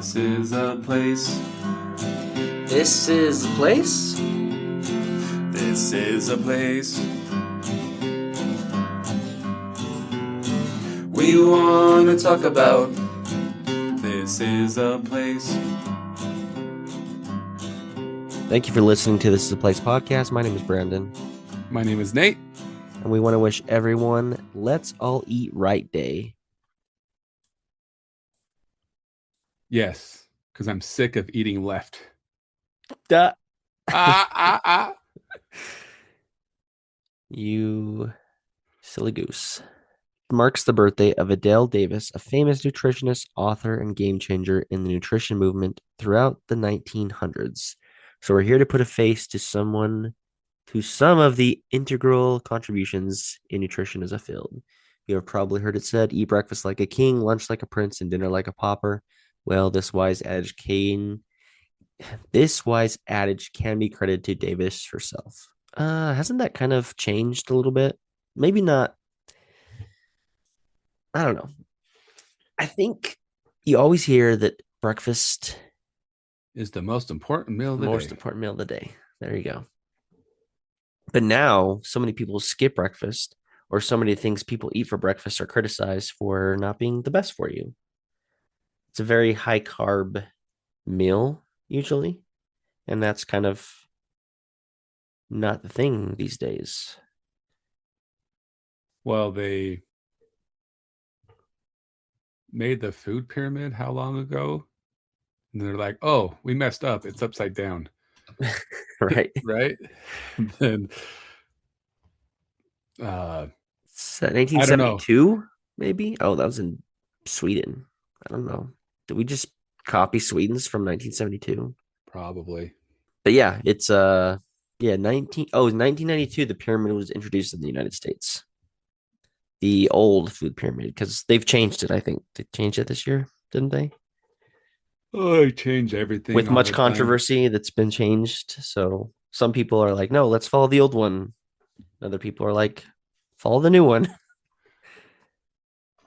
This is a place. This is a place? This is a place. We want to talk about. This is a place. Thank you for listening to This is a Place podcast. My name is Brandon. My name is Nate. And we want to wish everyone Let's All Eat Right Day. Yes, because I'm sick of eating left. Duh. Ah. You silly goose. It marks the birthday of Adele Davis, a famous nutritionist, author, and game changer in the nutrition movement throughout the 1900s. So we're here to put a face to some of the integral contributions in nutrition as a field. You have probably heard it said, eat breakfast like a king, lunch like a prince, and dinner like a pauper. Well, this wise adage can be credited to Davis herself. Hasn't that kind of changed a little bit? Maybe not. I don't know. I think you always hear that breakfast is the most important meal of the most day. important meal of the day. There you go. But now, so many people skip breakfast, or so many things people eat for breakfast are criticized for not being the best for you. It's a very high carb meal, usually, and that's kind of not the thing these days. Well, they made the food pyramid how long ago? And they're like, oh, we messed up. It's upside down. Right. Right? And then It's 1972, maybe? Oh, that was in Sweden. I don't know. Did we just copy Sweden's from 1972? Probably. But yeah, it's 1992 the pyramid was introduced in the United States. The old food pyramid, because they've changed it, I think. They changed it this year, didn't they? Oh, they change everything. With much controversy that's been changed. So some people are like, no, let's follow the old one. Other people are like, follow the new one.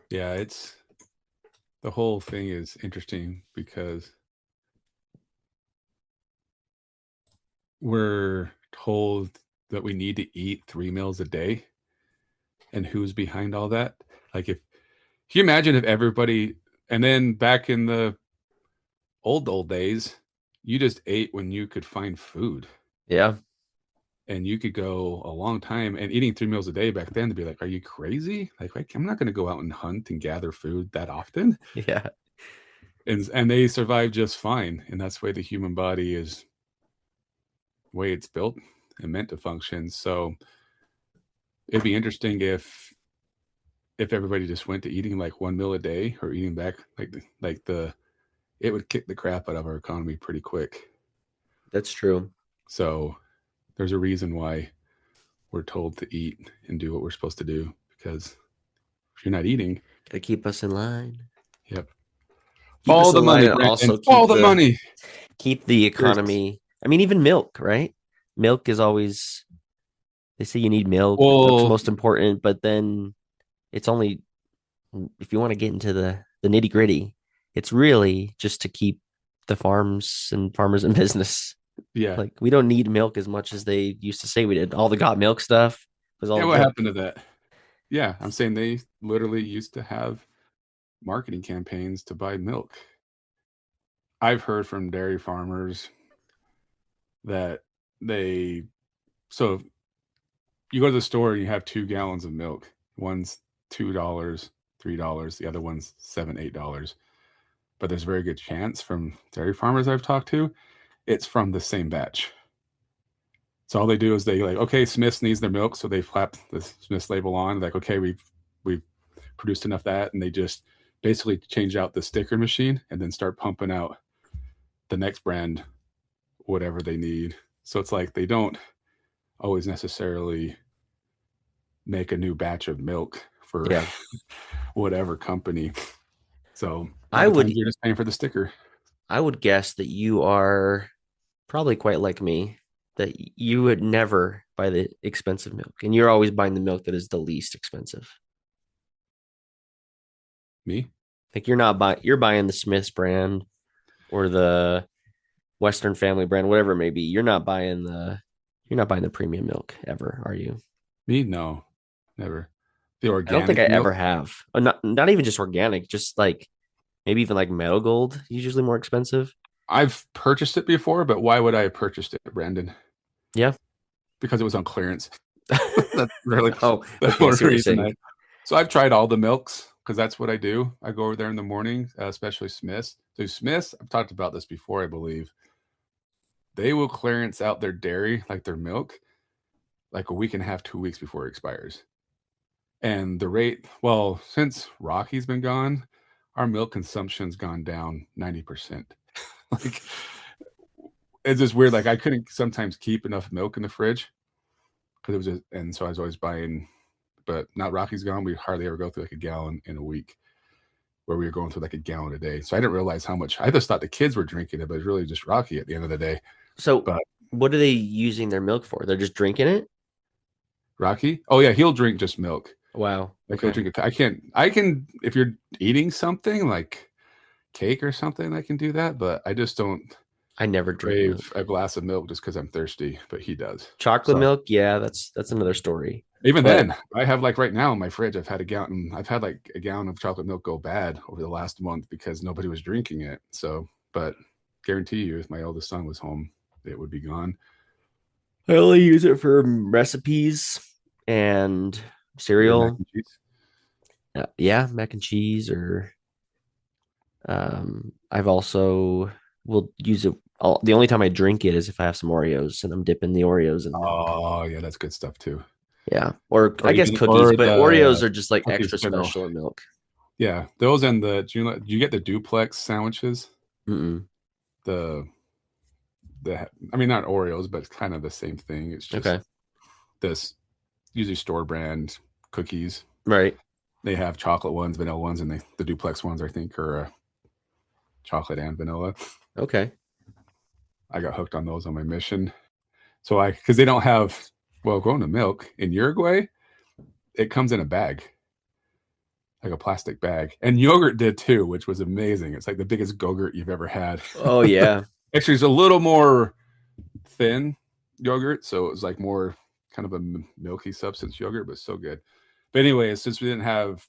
Yeah, the whole thing is interesting because we're told that we need to eat 3 meals a day. And who's behind all that? Like, can you imagine if everybody, and then back in the old days, you just ate when you could find food. Yeah. And you could go a long time, and eating 3 meals a day back then to be like, are you crazy? Like I'm not going to go out and hunt and gather food that often. Yeah. And they survive just fine. And that's the way the human body is, the way it's built and meant to function. So it'd be interesting if everybody just went to eating like 1 meal a day, or eating back it would kick the crap out of our economy pretty quick. That's true. So there's a reason why we're told to eat and do what we're supposed to do, because if you're not eating, gotta keep us in line. Yep. Follow the money, and also follow the money. Keep the economy. I mean, even milk, right? Milk is always, they say you need milk. Well, milk's most important, but then it's only, if you want to get into the nitty gritty, it's really just to keep the farmers in business. Yeah. Like, we don't need milk as much as they used to say we did. All the got milk stuff was all. Yeah, what happened to that? Yeah, I'm saying they literally used to have marketing campaigns to buy milk. I've heard from dairy farmers that so you go to the store and you have 2 gallons of milk. One's $2, $3, the other one's $7, $8. But there's a very good chance, from dairy farmers I've talked to, it's from the same batch. So all they do is they like, okay, Smith's needs their milk, so they flap the Smith's label on, like, okay, we've produced enough of that, and they just basically change out the sticker machine and then start pumping out the next brand, whatever they need. So it's like they don't always necessarily make a new batch of milk for whatever company. So you're just paying for the sticker. I would guess that you are probably quite like me, that you would never buy the expensive milk, and you're always buying the milk that is the least expensive. Me? Like, you're buying the Smith's brand, or the Western Family brand, whatever it may be. You're not buying the premium milk ever, are you? Me? No, never. The I don't think I organic ever milk. have. Not even just organic, just like maybe even like Meadow Gold is usually more expensive. I've purchased it before, but why would I have purchased it, Brandon? Yeah. Because it was on clearance. That's really Oh, the okay. I only see what you're reason saying. I. So I've tried all the milks because that's what I do. I go over there in the morning, especially Smith's. So Smith's, I've talked about this before, I believe. They will clearance out their dairy, like their milk, like a week and a half, 2 weeks before it expires. And the rate, well, since Rocky's been gone, our milk consumption's gone down 90%. Like it's just weird. Like I couldn't sometimes keep enough milk in the fridge because it was just, and so I was always buying. But now Rocky's gone, we hardly ever go through like a gallon in a week, where we were going through like a gallon a day. So I didn't realize how much. I just thought the kids were drinking it, but it's really just Rocky at the end of the day. So, But what are they using their milk for? They're just drinking it? Rocky, oh yeah, he'll drink just milk. Wow. Like he'll Okay. drink it. I can't. I can if you're eating something like cake or something, I can do that. But I just don't I never drink crave milk. a glass of milk just because I'm thirsty. But he does. Chocolate So milk, yeah, that's another story. even But then, I have like right now in my fridge, I've had a gallon. I've had like a gallon of chocolate milk go bad over the last month because nobody was drinking it. So, but guarantee you, if my eldest son was home, it would be gone. I only use it for recipes and Your mac cereal. and cheese. Yeah, mac and cheese or I've also will use it the only time I drink it is if I have some Oreos and I'm dipping the Oreos in milk. Oh yeah, that's good stuff too. Yeah. Or Or I guess even cookies, or but the Oreos are just like cookies extra in general. special in milk. Yeah, those and the do you get the duplex sandwiches? Mm-mm. The I mean not Oreos, but it's kind of the same thing. It's just Okay. this usually store brand cookies. Right. They have chocolate ones, vanilla ones, and the duplex ones I think are chocolate and vanilla. Okay. I got hooked on those on my mission. So I because they don't have well going to milk in Uruguay, it comes in a bag, like a plastic bag, and yogurt did too, which was amazing. It's like the biggest gogurt you've ever had. Oh yeah. Actually, it's a little more thin yogurt, so it was like more kind of a milky substance yogurt, but so good. But anyway, since we didn't have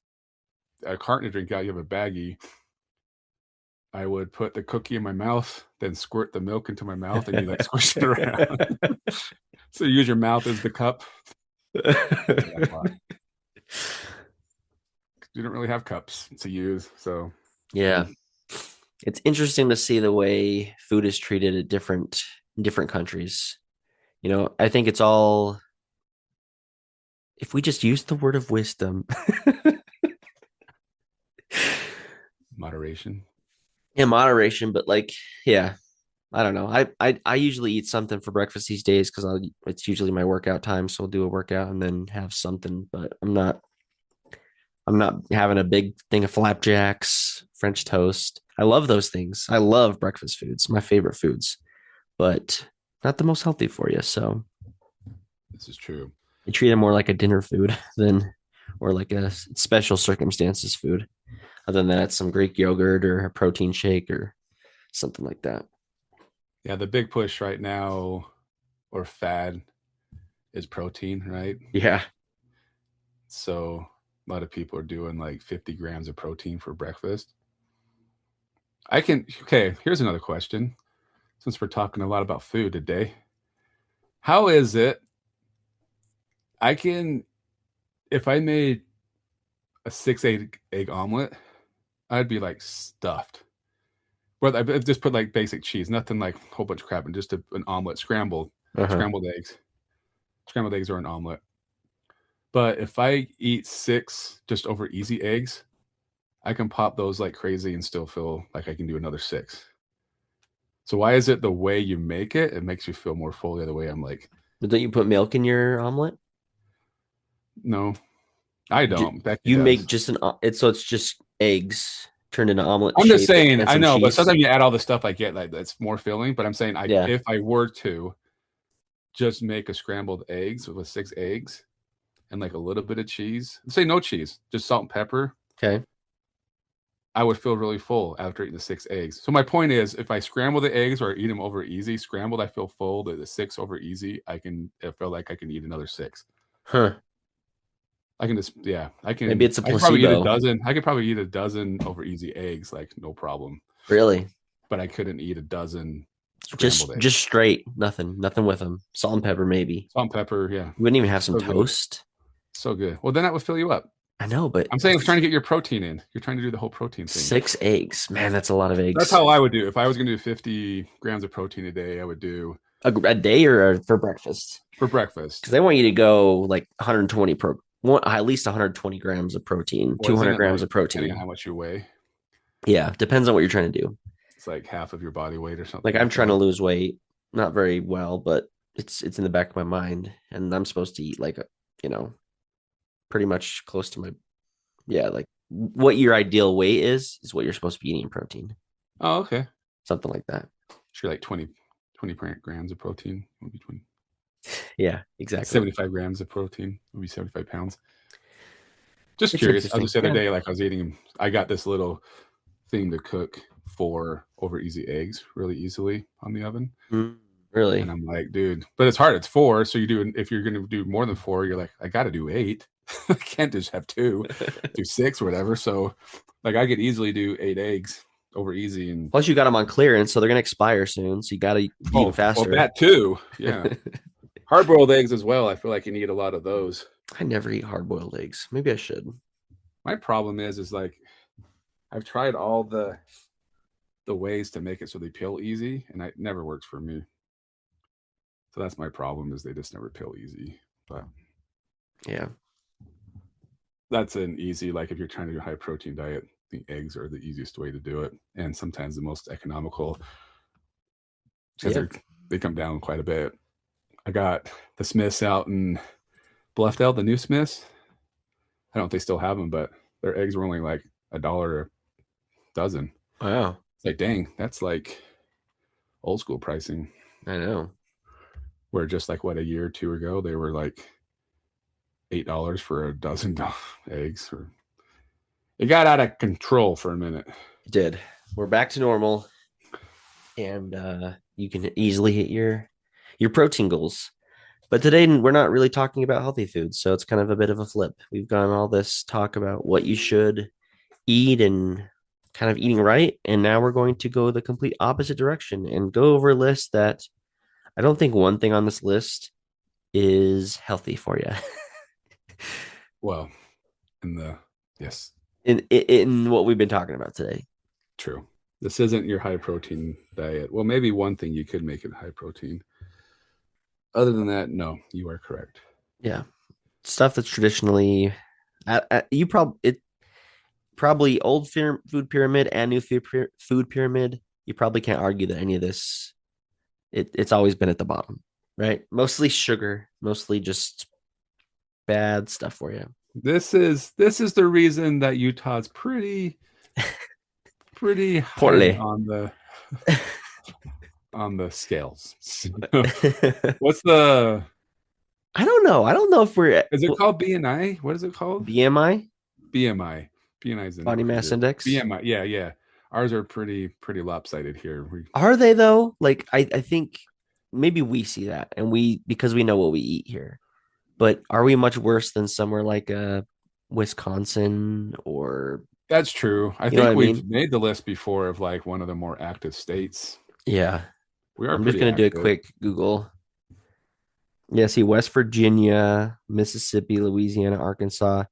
a carton to drink out, you have a baggie. I would put the cookie in my mouth, then squirt the milk into my mouth, and you like squish it around. So you use your mouth as the cup. Did that a lot. You don't really have cups to use, so Yeah. and It's interesting to see the way food is treated at different countries. I think it's all if we just use the word of wisdom. moderation. In moderation, but like, yeah, I don't know. I usually eat something for breakfast these days because it's usually my workout time, so I'll do a workout and then have something. But I'm not having a big thing of flapjacks, French toast. I love those things. I love breakfast foods, my favorite foods, but not the most healthy for you. So This is true. I treat it more like a dinner food than or like a special circumstances food. Other than that, some Greek yogurt or a protein shake or something like that. Yeah, the big push right now or fad is protein, right? Yeah. So a lot of people are doing like 50 grams of protein for breakfast. Okay, here's another question. Since we're talking a lot about food today, how is it I can, if I made a egg omelet, I'd be like stuffed. But I just put like basic cheese, nothing like a whole bunch of crap, and just an omelet, Uh-huh. scrambled eggs. Scrambled eggs or an omelet. But if I eat six just over easy eggs, I can pop those like crazy and still feel like I can do another six. So why is it the way you make it? It makes you feel more full. The other way, I'm like, But don't you put milk in your omelet? no, I don't. Becky You make does. just it's just eggs turned into omelet I'm just shape saying. and I some know, but cheese. sometimes you add all the stuff I get like that's more filling. But I'm saying, I Yeah. if I were to just make a scrambled eggs with six eggs and like a little bit of cheese, say no cheese, just salt and pepper. Okay. I would feel really full after eating the 6 eggs. So my point is, if I scramble the eggs or eat them over easy, scrambled I feel full. The six over easy, I feel like I can eat another six. Huh. I can just yeah, Maybe it's a I could probably eat a placebo. dozen. I could probably eat a dozen over easy eggs, like no problem. Really? But I couldn't eat a dozen scrambled Just eggs. straight, nothing with them. Salt and pepper, maybe. Salt and pepper, yeah, You wouldn't even have some so good, toast. so good. Well, then that would fill you up. I know, but I'm saying, trying to get your protein in. You're trying to do the whole protein thing. 6 eggs, man, that's a lot of That's eggs. how I would do. If I was going to do 50 grams of protein a day, I would do A day or for breakfast? for Because breakfast. they want you to go like 120 at least 120 grams of protein, Wasn't 200 it grams like of depending on protein. how much you weigh? Yeah, depends on what you're trying to do. It's like half of your body weight or Like something I'm like trying to that. lose weight, not very well, but it's in the back of my mind, and I'm supposed to eat like you know, pretty much close to my like what your ideal weight is what you're supposed to be eating in protein, Oh, okay. something like that. Sure, like 20 grams of protein would be 20. Yeah, exactly. 75 grams of protein would be 75 pounds. Just It's curious. I was interesting. just the other Yeah. day, like I was eating, I got this little thing to cook 4 over easy eggs really easily on the oven. And Really? I'm like, dude, but it's hard. It's four. So you do, if you're going to do more than four, you're like, I got to do eight. I can't just have two, do six or whatever. So like I could easily do 8 eggs over easy. And Plus, you got them on clearance, so they're gonna expire soon. So you got to be even well, faster. that too. Yeah. Hard boiled eggs as well. I feel like you need a lot of those. I never eat hard boiled eggs. Maybe I should. My problem is like I've tried all the ways to make it so they peel easy, and it never works for me. So that's my problem is they just never peel easy. But Yeah. that's an easy like if you're trying to do a high protein diet, the eggs are the easiest way to do it, and sometimes the most economical because Yeah. they come down quite a bit. I got the Smiths out in Bluffdale, the new Smiths. I don't know if they still have them, but their eggs were only like $1 a dozen. Wow. It's like, dang, that's like old school pricing. I know. Where just like what a year or two ago, they were like $8 for a dozen eggs. Or it got out of control for a minute. It did. We're back to normal, and you can easily hit your protein goals. But today we're not really talking about healthy foods, so it's kind of a bit of a flip. We've gone all this talk about what you should eat and kind of eating right, and now we're going to go the complete opposite direction and go over a list that I don't think one thing on this list is healthy for you. Well, in the yes, In what we've been talking about today. true. This isn't your high protein diet. Well, maybe one thing you could make it high protein. Other than that, no, you are correct. Yeah, stuff that's traditionally you probably it probably old food pyramid and new food pyramid. You probably can't argue that any of this it's always been at the bottom, right? Mostly sugar, mostly just bad stuff for you. This is the reason that Utah's pretty high Portly. on the scales. I What's the don't know. I don't know if we're is it called BNI? What is it called? BMI, BMI. BMI is the body new mass here. index. BMI. Yeah, yeah. Ours are pretty lopsided here. Are they though? Like I think maybe we see that and we because we know what we eat here. But are we much worse than somewhere like Wisconsin or That's true. I you know what think I we've mean? made the list before of like one of the more active states. Yeah. We are I'm just pretty gonna do a active. quick Google. Yeah, see West Virginia, Mississippi, Louisiana, Arkansas.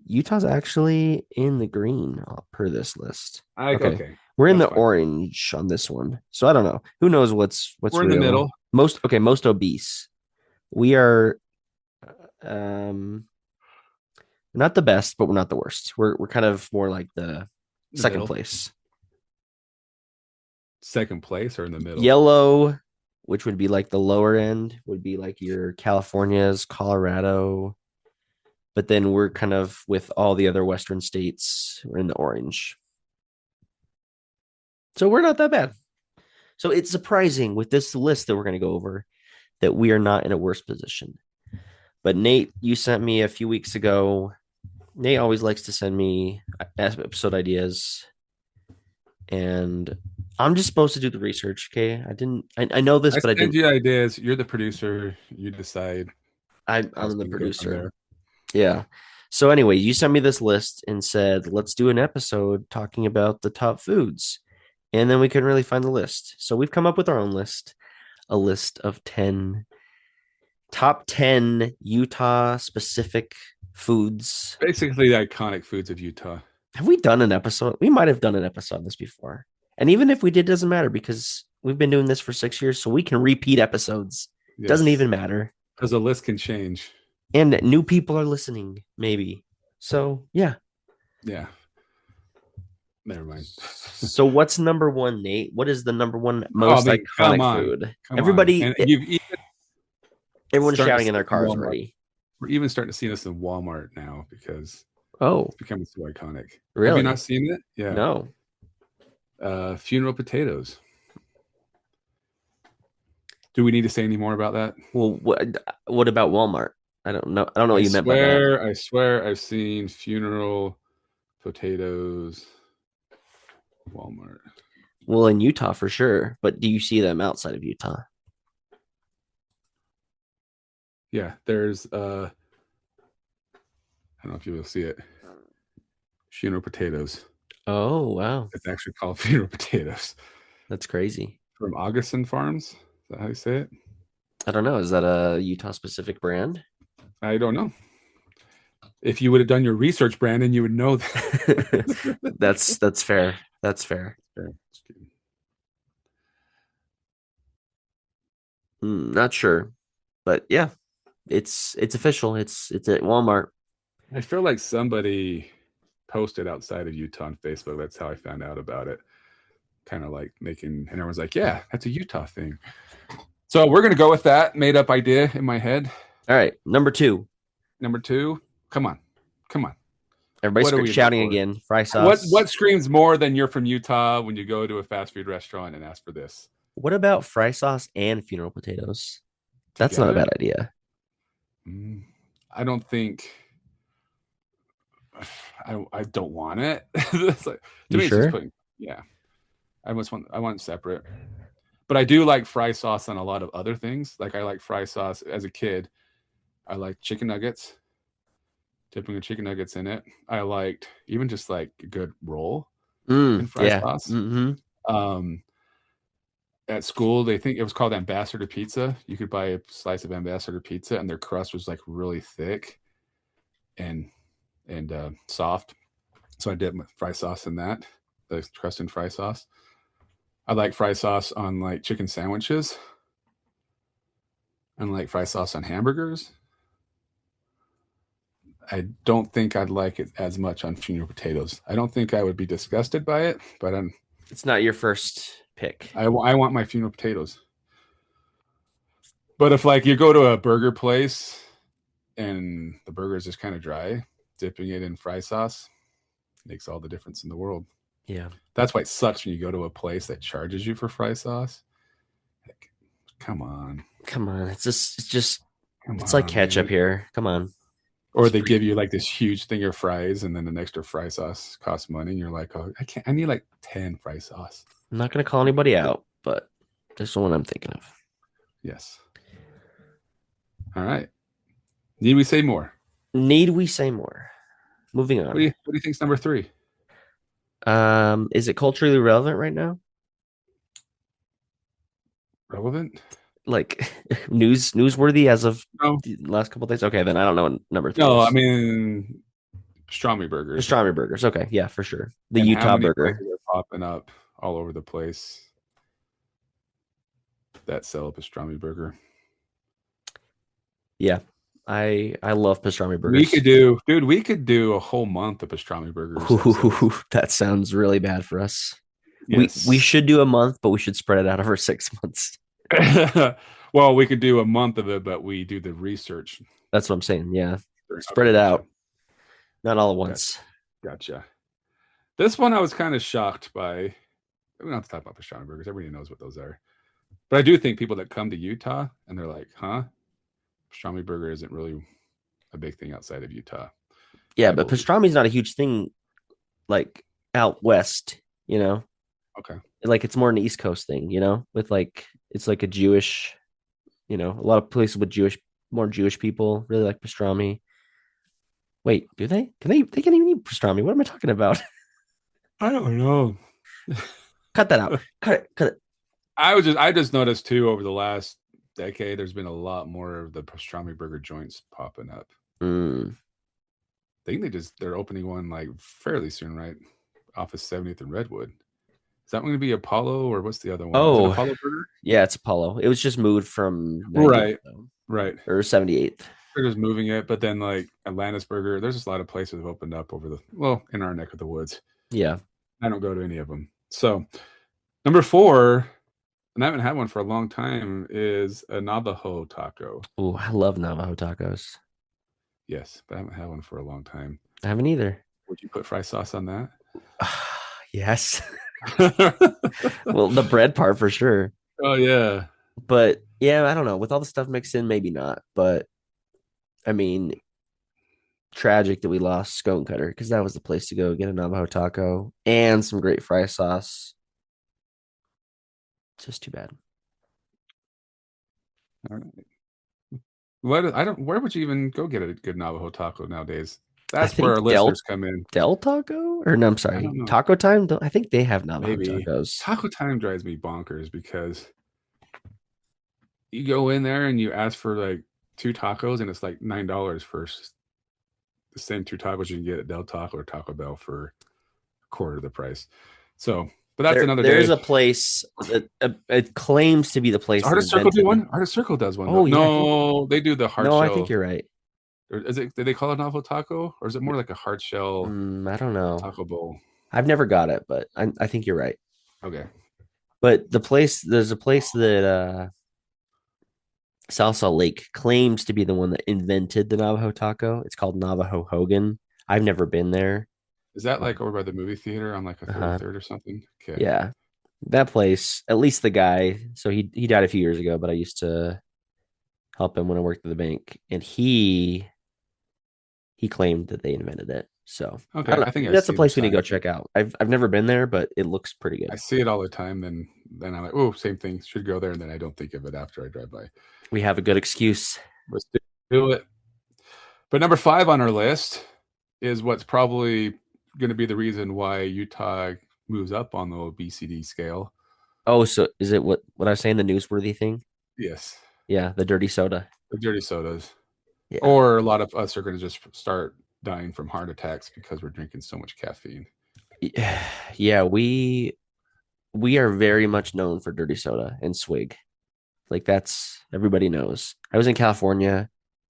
Utah's actually in the green per this list. Okay. Okay, We're in that's the fine. orange on this one. So I don't know. Who knows what's We're in the real? middle. Most obese. We are um not the best, but we're not the worst. We're kind of more like the The second middle. place. Second place or in the middle. Yellow, which would be like the lower end, would be like your Californias, Colorado. But then we're kind of with all the other Western states, we're in the orange. So we're not that bad. So it's surprising with this list that we're going to go over that we are not in a worse position. But Nate, you sent me a few weeks ago. Nate always likes to send me episode ideas. and I'm just supposed to do the research. Okay, I know this, I but I send didn't. you ideas. You're the producer. You decide how it's I'm the going to go from producer. there. Yeah. So anyway, you sent me this list and said, let's do an episode talking about the top foods. And then we couldn't really find the list. So we've come up with our own list, a list of 10 top 10 Utah specific foods. Basically, the iconic foods of Utah. Have we done an episode? We might have done an episode on this before. And even if we did, doesn't matter because we've been doing this for 6 years, so we can repeat episodes. Doesn't Yes, even matter. because the list can change. And new people are listening, maybe. So yeah. Yeah, never mind. So what's number one, Nate? What is the number one Oh, I most mean, come iconic on, food? come on. And you've even Everyone's starting to shouting in see their us in cars Walmart. already. We're even starting to see this in Walmart now because Oh, it's becoming so iconic. Have you not really? seen it? Yeah. No. Funeral potatoes. Do we need to say any more about that? Well, what about Walmart? I don't know. I don't know what you meant by that. I swear I've seen funeral potatoes Walmart. Well, in Utah for sure, but do you see them outside of Utah? Yeah, there's I don't know if you will see it. Funeral potatoes. Oh, wow. It's actually called funeral potatoes That's crazy. from Augustin Farms. Is that how you say it? I don't know. Is that a Utah specific brand? I don't know. If you would have done your research, Brandon, you would know that. That's fair. That's fair. Not sure, but yeah, it's official. It's at Walmart. I feel like somebody posted outside of Utah on Facebook. That's how I found out about it. Kind of like making, and everyone's like, yeah, that's a Utah thing. So we're going to go with that made up idea in my head. All right, number two. Number two, come on. Come on. What are Everybody's we in shouting for? again. Fry What sauce. screams more than you're from Utah when you go to a fast food restaurant and ask for this What about fry sauce and funeral potatoes? That's not a together? bad idea. Mm, I don't think I don't want it. It's like, to You me, it's just sure? putting. Yeah, I want separate. But I do like fry sauce on a lot of other things. Like I like fry sauce as a kid. I like chicken nuggets, dipping the chicken nuggets in it. I liked even just like a good roll in fry Yeah. sauce. Mm-hmm. Um, at school, they think it was called Ambassador Pizza. You could buy a slice of Ambassador Pizza, and their crust was like really thick and soft. So I dip my fry sauce in that, the crust and fry sauce. I like fry sauce on like chicken sandwiches and like fry sauce on hamburgers. I don't think I'd like it as much on funeral potatoes. I don't think I would be disgusted by it, but It's not your first pick. I want my funeral potatoes. But if like you go to a burger place and the burger is just kind of dry, dipping it in fry sauce makes all the difference in the world. Yeah. That's why it sucks when you go to a place that charges you for fry sauce. Like, come on, Come on. It's just come it's like on, man. ketchup here. Come on. Or It's they free. give you like this huge thing of fries, and then an extra fry sauce costs money, and you're like, oh, I can't. I need like 10 fry sauce. I'm not gonna call anybody out, but this is the one I'm thinking of. Yes. All right. Need we say more? Need we say more? Moving on. What do you think's number three? Is it culturally relevant right now? Relevant? Like newsworthy as of No. the last couple of days? Okay, then I don't know what number three No, I is. mean pastrami burgers. Pastrami burgers. Okay, yeah, for sure. The And how Utah many burger. places are popping up all over the place that sell a pastrami burger? Yeah. I love pastrami We burgers. could do, dude, we could do a whole month of pastrami burgers episodes. Ooh, that sounds really bad for us. We Yes. should do a month, but we should spread it out over 6 months. Well, we could do a month of it, but we do the research. That's what I'm saying. Yeah. Okay, Spread it gotcha. out. Not all at Gotcha. once. Gotcha. This one I was kind of shocked by. We don't have to talk about pastrami burgers. Everybody knows what those are. But I do think people that come to Utah and they're like, huh? Pastrami burger isn't really a big thing outside of Utah. Yeah, I but believe. pastrami's not a huge thing like out west, you know? Okay. Like it's more an East Coast thing, with like it's like a Jewish, a lot of places with more Jewish people really like pastrami. Wait, do they? Can they? They can't even eat pastrami. What am I talking about? I don't know. Cut that out. Cut it. Cut it. I just noticed too over the last decade, there's been a lot more of the pastrami burger joints popping up. Mm. I think they're opening one like fairly soon, right? Off of 70th and Redwood. Is that going to be Apollo or what's the other one? Is it Oh, Apollo Burger? yeah, it's Apollo. It was just moved from 90th Right, though, right. or 78th. They're just moving it, but then like Atlantis Burger, there's just a lot of places that have opened up in our neck of the woods. Yeah. I don't go to any of them. So number four, and I haven't had one for a long time, is a Navajo taco. Oh, I love Navajo tacos. Yes, but I haven't had one for a long time. I haven't either. Would you put fry sauce on that? Yes. Well, the bread part for sure. Oh yeah. But yeah, I don't know. With all the stuff mixed in, maybe not. But I mean, tragic that we lost Scone Cutter because that was the place to go get a Navajo taco and some great fry sauce. Just too bad. All right. What I don't. Where would you even go get a good Navajo taco nowadays? I That's where our think listeners come in. Del Taco, or no, I'm I sorry, don't know. Taco Time. I think they have Navajo Maybe tacos. Taco Time drives me bonkers because you go in there and you ask for like two tacos and it's like $9 for the same two tacos you can get at Del Taco or Taco Bell for a quarter of the price. So, but that's another There's day. a place that it claims to be the Does place that Artist Circle do invented. one? Artist Circle does one though. Oh yeah, I think No, they do the hard no, I think shell. you're right. Or is it? Did they call it Navajo Taco, or is it more like a hard shell I don't know. taco bowl? I've never got it, but I think you're right. Okay. But there's a place that South Salt Lake claims to be the one that invented the Navajo taco. It's called Navajo Hogan. I've never been there. Is that like over by the movie theater on like a Uh-huh. 33rd or something? Okay. Yeah. That place, at least the guy, so he died a few years ago, but I used to help him when I worked at the bank, and he claimed that they invented it. So I Okay. don't know. I think Maybe I that's a see their place we need to go sign. check out. I've never been there, but it looks pretty I good. see it all the time. Then I'm like, oh, same thing. Should go there, and then I don't think of it after I drive by. We have a good excuse. Let's do it. But number five on our list is what's probably going to be the reason why Utah moves up on the obesity scale. Oh, so is it what I was saying, the newsworthy thing? Yes, Yeah, the dirty soda. the dirty sodas. Yeah. Or a lot of us are going to just start dying from heart attacks because we're drinking so much caffeine. Yeah, we are very much known for dirty soda and swig. Like that's everybody knows. I was in California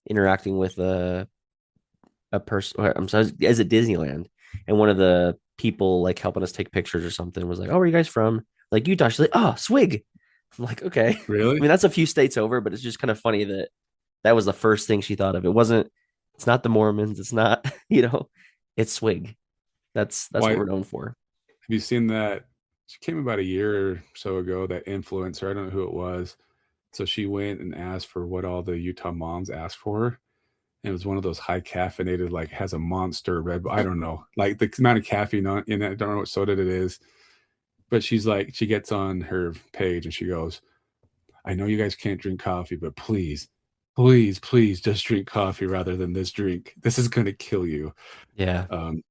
interacting with a person. I'm sorry, as at Disneyland, and one of the people like helping us take pictures or something was like, "Oh, where are you guys from?" Like Utah. She's like, "Oh, swig." I'm like, "Okay." I Really? mean, that's a few states over, but it's just kind of funny that that was the first thing she thought of. It wasn't. It's not the Mormons. It's not. It's swig. That's Why what have we're known for. you seen that? She came about a year or so ago. That influencer, I don't know who it was. So she went and asked for what all the Utah moms asked for. And it was one of those high caffeinated, like has a monster red. I don't know, like the amount of caffeine in it. I don't know what soda it is. But she's like, she gets on her page and she goes, I know you guys can't drink coffee, but please, please, please just drink coffee rather than this drink. This is going to kill you. Yeah,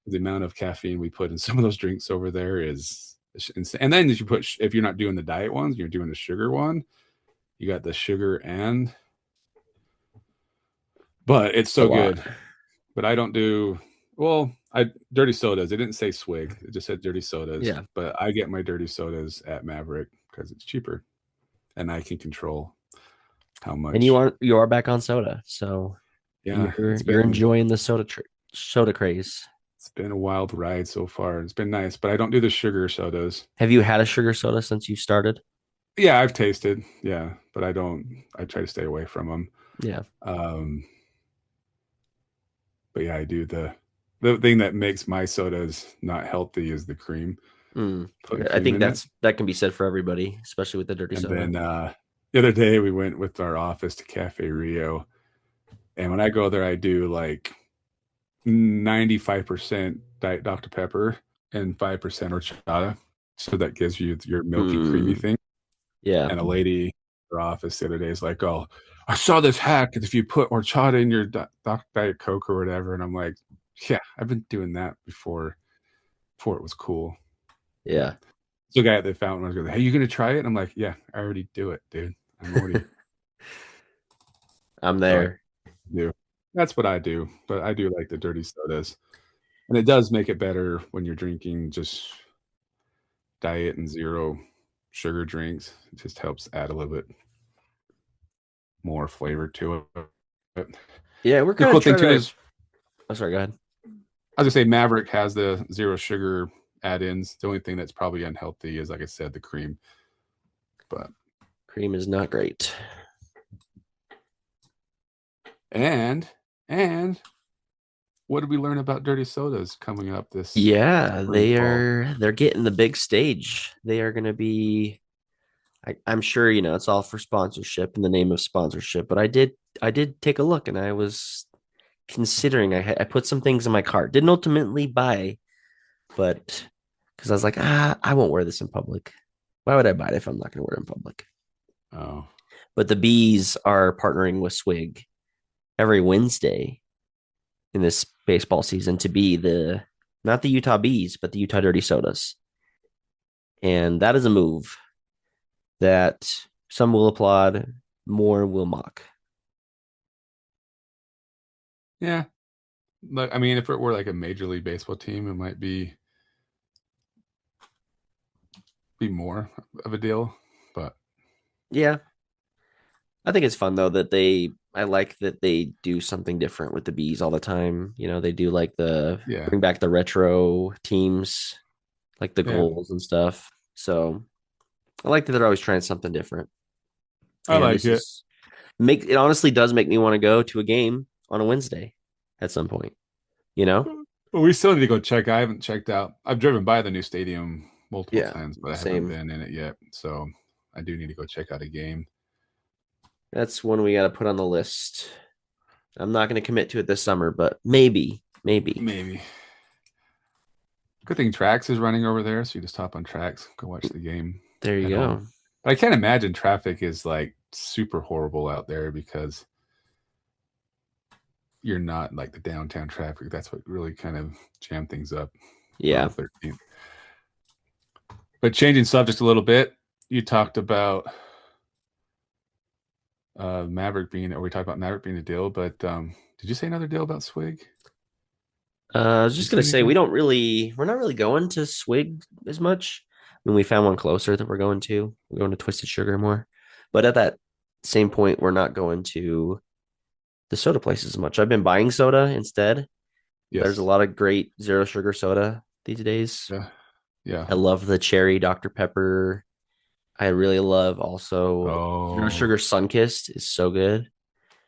The amount of caffeine we put in some of those drinks over there is insane. And then if you're not doing the diet ones, you're doing the sugar one, you got the sugar but it's a so lot. good. But I don't do, well, I dirty sodas. It didn't say swig. It just said dirty sodas. Yeah, But I get my dirty sodas at Maverick because it's cheaper and I can control how and much. you are back on soda, so Yeah, you're enjoying the soda craze. it's been a wild ride so far. It's been nice, but I don't do the sugar sodas. Have you had a sugar soda since you started? Yeah, I've tasted. Yeah, but I don't. I try to stay away from them. Yeah. Um, but yeah, I do the thing that makes my sodas not healthy is the cream. Putting I cream think in it, that can be said for everybody, especially with the dirty and soda. then the other day we went with our office to Cafe Rio, and when I go there, I do like 95% Diet Dr Pepper and 5% horchata. So that gives you your milky, creamy Hmm. thing. Yeah. And a lady in her office the other day is like, "Oh, I saw this hack. If you put horchata in your Diet Coke or whatever," and I'm like, "Yeah, I've been doing that before it was cool." Yeah. So, the guy at the fountain was going, "Hey, you gonna try it?" And I'm like, "Yeah, I already do it, dude. I'm already." I'm So I there. do. That's what I do. But I do like the dirty sodas, and it does make it better when you're drinking just diet and zero sugar drinks. It just helps add a little bit more flavor to it. Yeah, we're The kind of cool thing trying too to. is, Oh, sorry. Go ahead. I was gonna say Maverick has the zero sugar add-ins. The only thing that's probably unhealthy is, like I said, the cream. But Cream is not great. and and what did we learn about dirty sodas coming up this Yeah, spring fall? they're getting the big stage. They are going to be. I'm sure it's all for sponsorship in the name of sponsorship, but I did take a look and I was considering. I put some things in my cart. Didn't ultimately buy, but because I was like, I won't wear this in public. Why would I buy it if I'm not going to wear it in public? Oh, But the bees are partnering with Swig every Wednesday in this baseball season to be the not the Utah Bees, but the Utah Dirty Sodas. And that is a move that some will applaud, more will mock. yeah. Like, I mean, if it were like a major league baseball team, it might be more of a deal. But Yeah, I think it's fun though that I like that they do something different with the bees all the time. They do like the yeah, bring back the retro teams, like the yeah, goals and stuff. So I like that they're always trying something different. I And like this it. is make it honestly does make me want to go to a game on a Wednesday at some point, you know? Well, we still need to go check. I haven't checked out. I've driven by the new stadium multiple Yeah, times, but I haven't same. been in it yet. So I do need to go check out a game. That's one we got to put on the list. I'm not going to commit to it this summer, but maybe, maybe. Maybe. Good thing Trax is running over there, so you just hop on Trax, go watch the game There you at home. go. But I can't imagine traffic is like super horrible out there because you're not like the downtown traffic. That's what really kind of jammed things up on the Yeah. 13th. But changing subject a little bit, you talked about Maverick being, or we talked about Maverick being a deal, but did you say another deal about Swig? I was Did you just say gonna say anything? we're not really going to Swig as much. I mean, we found one closer that we're going to. We're going to Twisted Sugar more, but at that same point, we're not going to the soda places as much. I've been buying soda instead. There's a Yes. lot of great zero sugar soda these days. Yeah. Yeah. I love the cherry Dr. Pepper. I really love also zero Oh, sugar Sunkist is so good.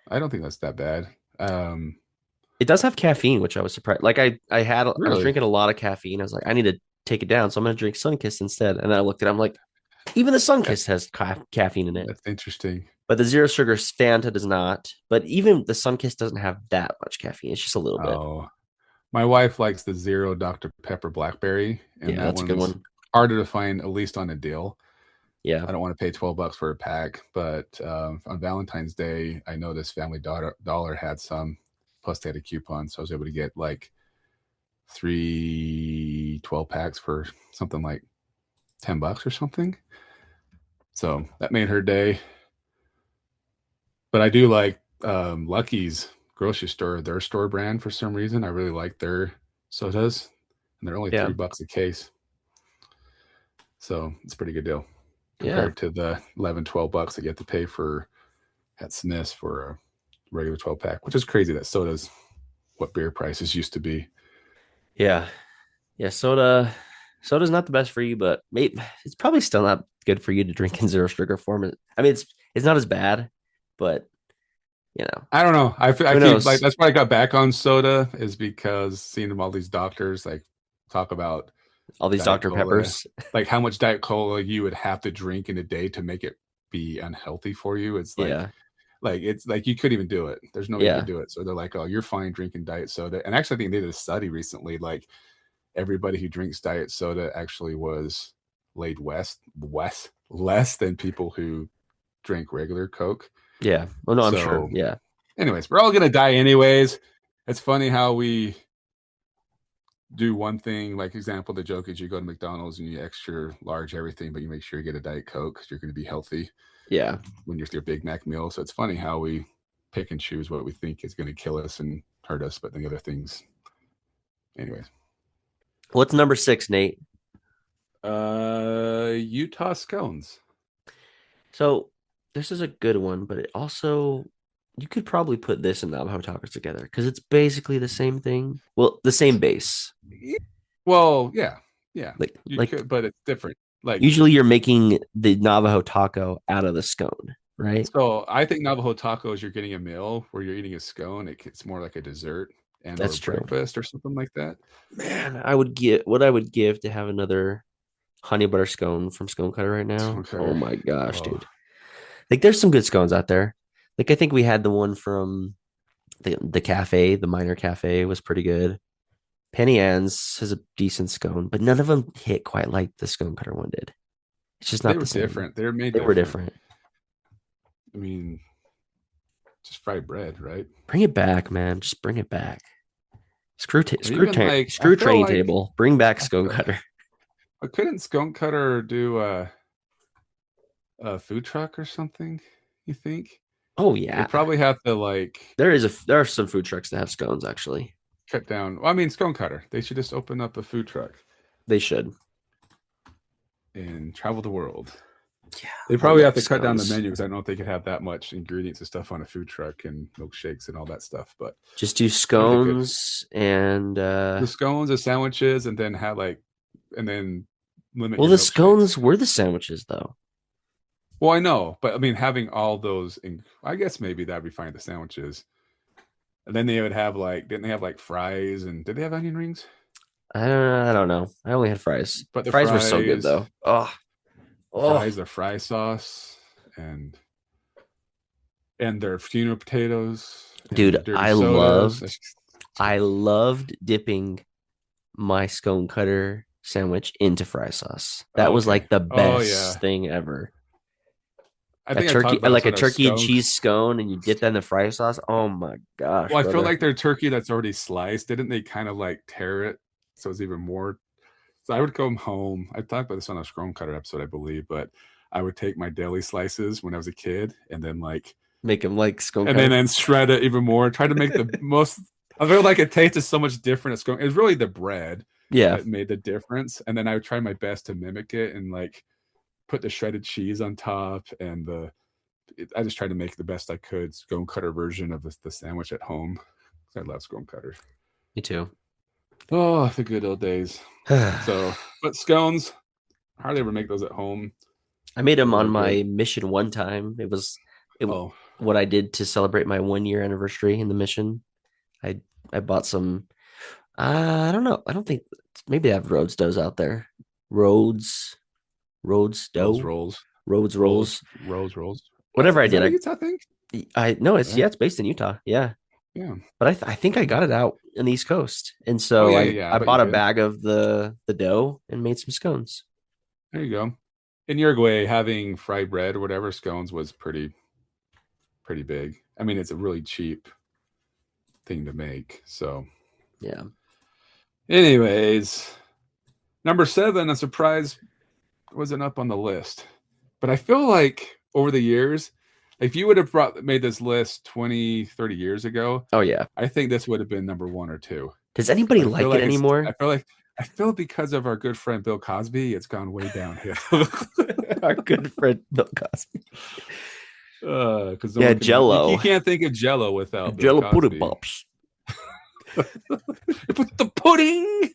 I don't think that's that bad. It does have caffeine, which I was surprised. Like I was Really? drinking a lot of caffeine. I was like, I need to take it down, so I'm gonna drink Sunkist instead. And then I looked at it, I'm like, even the That, Sunkist has caffeine in it, that's interesting. but the zero sugar Fanta does not. But even the Sunkist doesn't have that much caffeine. It's just a little bit. Oh, my wife likes the zero Dr. Pepper blackberry, and Yeah, that that's a good one's one. harder to find, at least on a deal. Yeah, I don't want to pay $12 for a pack, but on Valentine's Day, I noticed Dollar had some. Plus, they had a coupon, so I was able to get like three 12 packs for something like $10 or something. So that made her day. But I do like Lucky's grocery store, their store brand for some reason. I really like their sodas, and they're only yeah, $3 a case. So it's a pretty good deal yeah, compared to the 11, $12 that you have to pay for at Smith's for a regular 12 pack, which is crazy that soda's what beer prices used to be. yeah, yeah. Soda's not the best for you, but it's probably still not good for you to drink in zero sugar form. I mean, it's not as bad, but you know, I don't know. I who keep like knows? that's why I got back on soda is because seeing them all these doctors like talk about All these Diet Dr. Cola, Peppers. like how much Diet Cola you would have to drink in a day to make it be unhealthy for you. It's Yeah, like it's like you couldn't even do it. There's no way you could yeah, do it. So they're like, oh, you're fine drinking diet soda. And actually, I think they did a study recently. Like everybody who drinks diet soda actually was. laid west less than people who drink regular Coke. Yeah. Oh no, I'm sure. So, Yeah. anyways, we're all gonna die anyways. It's funny how we do one thing. Like example, the joke is you go to McDonald's and you extra large everything, but you make sure you get a Diet Coke because you're going to be healthy Yeah. when you're your Big Mac meal. So it's funny how we pick and choose what we think is going to kill us and hurt us, but the other things, anyways. What's number 6, Nate? Utah scones. So this is a good one, but it also you could probably put this and Navajo tacos together because it's basically the same thing. Well, the same base. Yeah. Well, yeah, yeah, you Like could, but it's different. Like, usually you're making the Navajo taco out of the scone, right? so I think Navajo tacos, you're getting a meal where you're eating a scone. It's more like a dessert and or That's true. breakfast or something like that. Man, I would give what I would give to have another honey butter scone from Scone Cutter right now. Stone Oh cutter. my gosh, Oh, dude. Like there's some good scones out there. Like I think we had the one from the cafe, the Minor Cafe was pretty good. Penny Ann's has a decent scone, but none of them hit quite like the Scone Cutter one did. It's just they not were the same. different. They were made They were different. different. I mean, just fried bread, right? Bring it back, man. Just bring it back. Or even like I Screw feel train like table. Bring back I Scone feel Cutter. I couldn't Skunk Cutter do a food truck or something. You think Oh they yeah, probably have to like there are some food trucks that have scones actually. cut down? Well, I mean, Skunk Cutter. They should just open up a food truck They should. and travel the world. Yeah, They I probably have love to cut down the scones. menu because I don't know if they could have that much ingredients and stuff on a food truck and milkshakes and all that stuff. But Just do I think they could. scones and The scones, the sandwiches, and then have like, and then limit well, your the milkshakes. scones were the sandwiches though. Well, I know, but I mean, having all those, I guess maybe that'd be fine. The sandwiches, and then they would have like, didn't they have like fries and did they have onion rings? I don't know. I only had fries. But the Fries were so good though. Oh, oh, fries, their fry sauce, and their funeral potatoes and dude, their dirty sodas. I loved dipping my Scone Cutter sandwich into fry sauce. That Oh, was okay. like the Oh yeah. best thing ever. I think I talked about this Like a on our turkey and skunk. cheese scone, and you dip that in the fry sauce. Oh my gosh, Well, I feel brother! like their turkey that's already sliced, didn't they kind of like tear it so it's even more? So I would come home. I talked about this on a Scrum Cutter episode, I believe, but I would take my deli slices when I was a kid and then like Make them like Scone and Cutter. then shred it even more. Try to make the most. I feel like it tasted so much different. It's really the bread Yeah, that made the difference, and then I would try my best to mimic it and like put the shredded cheese on top and I just tried to make the best I could scone cutter version of the sandwich at home. I love scone cutters. me too. Oh, the good old days. So, but scones, hardly ever make those at home. I made them Those on are good. my mission one time. It Oh, what I did to celebrate my 1 year anniversary in the mission. I I bought some. I don't know. I don't think maybe they have Rhodes doughs out there. Rhodes Rhodes Rose dough, rolls, Rhodes rolls. rolls. Whatever I Is that a did, Utah thing? I no, it's Right? yeah, it's based in Utah. Yeah, Yeah. but I think I got it out in the East Coast, and Oh so yeah, yeah, yeah. I I bet you bought a did. bag of the dough and made some scones. There you go. In Uruguay, having fried bread or whatever scones was pretty big. I mean, it's a really cheap thing to make. So, Yeah. anyways, number 7, a surprise wasn't up on the list. But I feel like over the years, if you would have made this list 20, 30 years ago, Oh yeah. I think this would have been number 1 or 2. Does anybody But I feel like it like anymore? I feel because of our good friend Bill Cosby, it's gone way downhill. Our good friend Bill Cosby. Because no Yeah, one can, you Jello, can't think of Jello without Bill Jello pudding Cosby. pops. Put the pudding.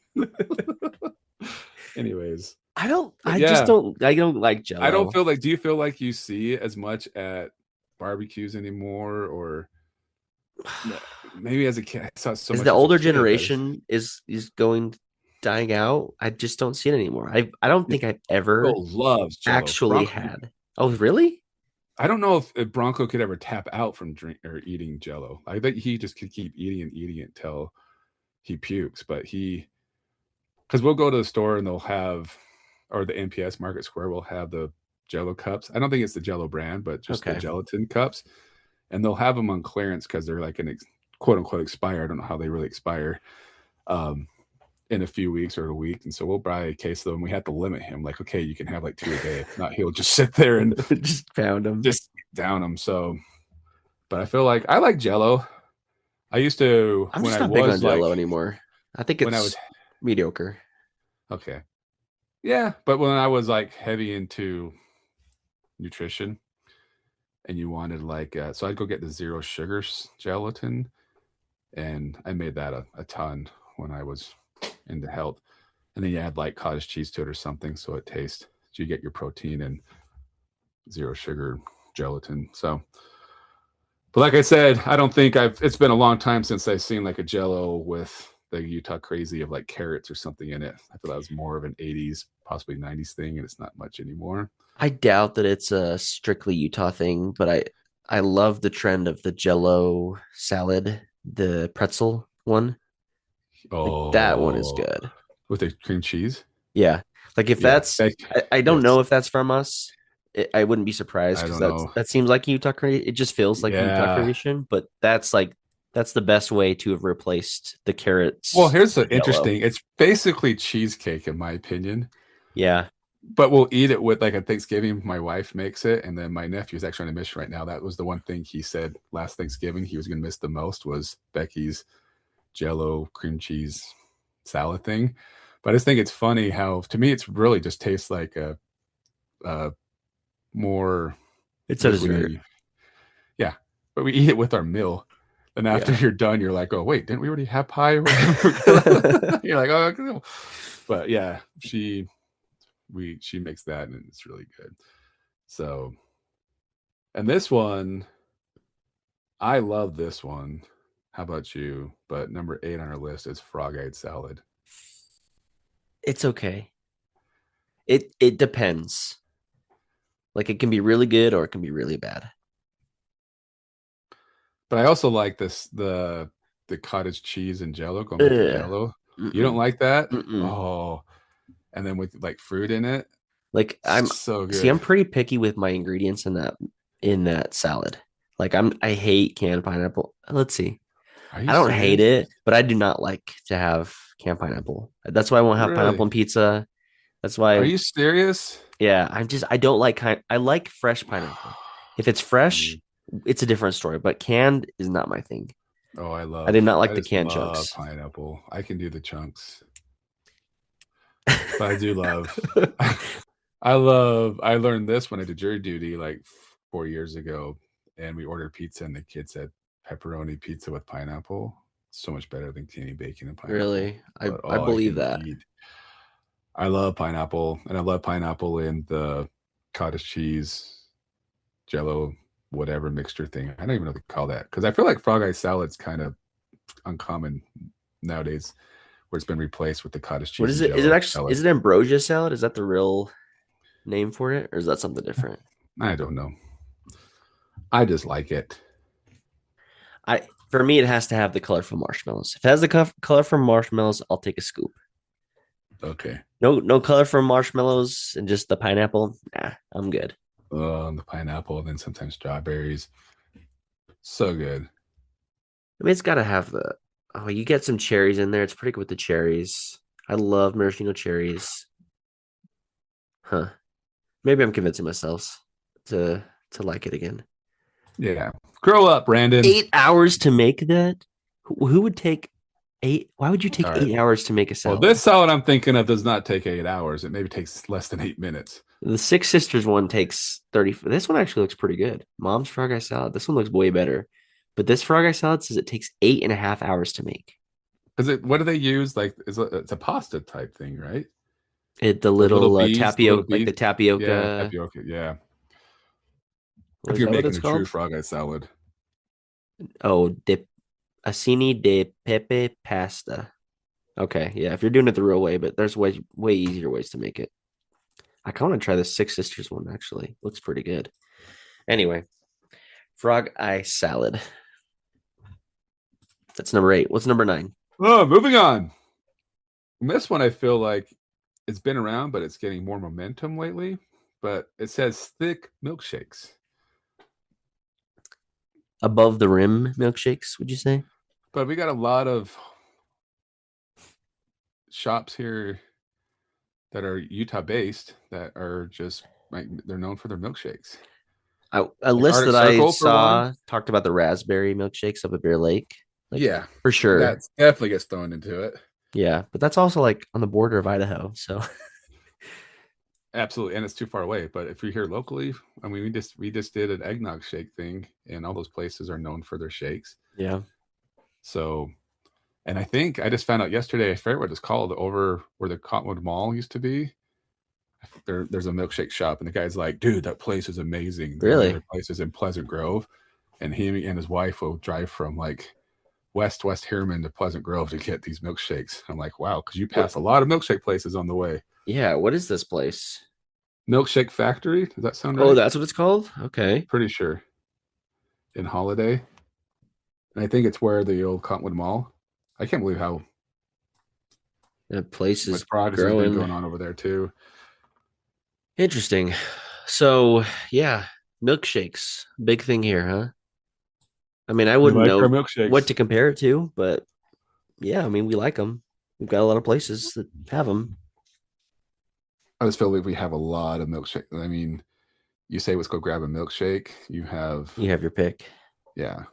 Anyways, but yeah, I don't like I don't Jello. feel like. Do you feel like you see it as much at barbecues anymore, or maybe as a kid? I saw it so As the much as a older kid. generation is going dying out, I just don't see it anymore. I don't think I've ever Bronco loves Jello. actually Bronco. had. Oh, really? I don't know if Bronco could ever tap out from drink or eating Jello. I think he just could keep eating and eating it till he pukes. But he, because we'll go to the store and they'll have or the NPS Market Square will have the Jello cups. I don't think it's the Jello brand, but just the Okay. gelatin cups, and they'll have them on clearance because they're like quote unquote expire. I don't know how they really expire. Um, in a few weeks or a week, and so we'll buy a case of them. We have to limit him, like, okay, you can have like two a day. If not, he'll just sit there and Just found them. just down them. So, but I feel like I like Jello. I used to I'm just not big on Jello anymore. I think when I was it's mediocre. okay, yeah. But when I was like heavy into nutrition, and you wanted like, so I'd go get the zero sugar gelatin, and I made that a ton when I was into health. And then you add like cottage cheese to it or something, so it tastes. So you get your protein and zero sugar gelatin. So, but like I said, I don't think I've. It's been a long time since I've seen like a Jello with the Utah Crazy of like carrots or something in it. I feel that was more of an '80s, possibly '90s thing, and it's not much anymore. I doubt that it's a strictly Utah thing, but I love the trend of the Jello salad, the pretzel one. Like that one is Oh, good. with the cream cheese. Yeah. Like if Yeah, that's I don't it's. know if that's from us. I wouldn't be surprised I because don't know. that seems like a Utah creation. It just feels like a Utah Yeah. creation, but that's the best way to have replaced the Well, carrots here's with the the Jello. interesting. It's basically cheesecake, in my opinion. Yeah. But we'll eat it with like at Thanksgiving. My wife makes it, and then my nephew's actually on a mission right now. That was the one thing he said last Thanksgiving he was going to miss the most was Becky's Jello cream cheese salad thing. But I just think it's funny how to me it's really just tastes like a more It's a dessert. liquidy. Yeah, but we eat it with our meal. And after Yeah. you're done, you're like, oh wait, didn't we already have pie or whatever? You're like, oh, cool. But yeah, she makes that and it's really good. So, and this one, I love this one. How about you? But number 8 on our list is frog-eyed salad. It's okay. It depends. Like it can be really good or it can be really bad. But I also like this the cottage cheese and jello, going back to Ugh. jello. You don't Mm-mm. like that? Mm-mm. Oh, and then with like fruit in it. Like So I'm good. pretty picky with my ingredients in that salad. Like I hate canned pineapple. Let's see. Are I you don't hate serious? it, but I do not like to have canned pineapple. That's why I won't have pineapple Really? on pizza. That's Are why, you serious? yeah, I don't like I like fresh pineapple. If it's fresh, Mm. it's a different story, but canned is not my thing. Oh, I did not I like the just canned love chunks. pineapple. I can do the chunks, but I do love. I learned this when I did jury duty like 4 years ago, and we ordered pizza, and the kid said pepperoni pizza with pineapple. So much better than candy bacon and pineapple. Really, But I oh, I believe can that. eat. I love pineapple, and I love pineapple in the cottage cheese, Jello, whatever mixture thing. I don't even know what to call that because I feel like frog eye salad's kind of uncommon nowadays, where it's been replaced with the cottage What cheese is and it? Is it Jello actually salad. is it ambrosia salad? Is that the real name for it, or is that something different? I don't know. I just like it. I For me, it has to have the colorful marshmallows. If it has the colorful marshmallows, I'll take a scoop. Okay. No colorful marshmallows and just the pineapple. Nah, I'm good. The pineapple, and then sometimes strawberries. So good. I mean, it's got to have the. Oh, you get some cherries in there. It's pretty good with the cherries. I love maraschino cherries. Huh. Maybe I'm convincing myself to like it again. Yeah. Grow up, Brandon. 8 hours to make that? Who would take eight? Why would you take All right. 8 hours to make a Well, salad? this salad I'm thinking of does not take 8 hours. It maybe takes less than 8 minutes. The Six Sisters one takes 30. This one actually looks pretty good. Mom's frog eye salad. This one looks way better. But this frog eye salad says it takes 8.5 hours to make. Is it what do they use? Like it's a pasta type thing, right? The little The little tapioca, like the bees. Yeah, tapioca. tapioca. Yeah. What If is you're that what making it's a true called? frog eye salad. Oh, de acini de pepe pasta. Okay, yeah, if you're doing it the real way, but there's way easier ways to make it. I kind of want to try the Six Sisters one actually. Looks pretty good. Anyway, frog eye salad. That's number 8. What's number 9? Oh, moving on. And this one I feel like it's been around, but it's getting more momentum lately. But it says thick milkshakes. Above the rim milkshakes, would you say? But we got a lot of shops here that are Utah based that are just like they're known for their milkshakes. A Like list Arctic that I Circle for one. saw talked about the raspberry milkshakes up at Bear Lake, like Yeah, for sure. that definitely gets thrown into it. Yeah, but that's also like on the border of Idaho. So Absolutely, and it's too far away. But if you're here locally, I mean, we just did an eggnog shake thing, and all those places are known for their shakes. yeah, So, and I think I just found out yesterday, I forget what it's called, over where the Cottonwood Mall used to be. There's a milkshake shop, and the guy's like, "Dude, that place is amazing." The only other really. place is in Pleasant Grove, and he and his wife will drive from like West Harriman to Pleasant Grove to get these milkshakes. I'm like, wow, because you What? pass a lot of milkshake places on the way. Yeah, what is this place? Milkshake Factory, does that sound Oh, right? that's what it's called. Okay, Pretty sure in Holiday, and I think it's where the old Cottonwood Mall. I can't believe how the place is much progress has been growing. going on over there too. Interesting. So yeah, milkshakes, big thing here, huh? I mean, I We wouldn't like our know what milkshakes. to compare it to, but yeah, I mean, we like them. We've got a lot of places that have them. I just feel like we have a lot of milkshake. I mean, you say let's go grab a milkshake. You have, You have your pick. yeah,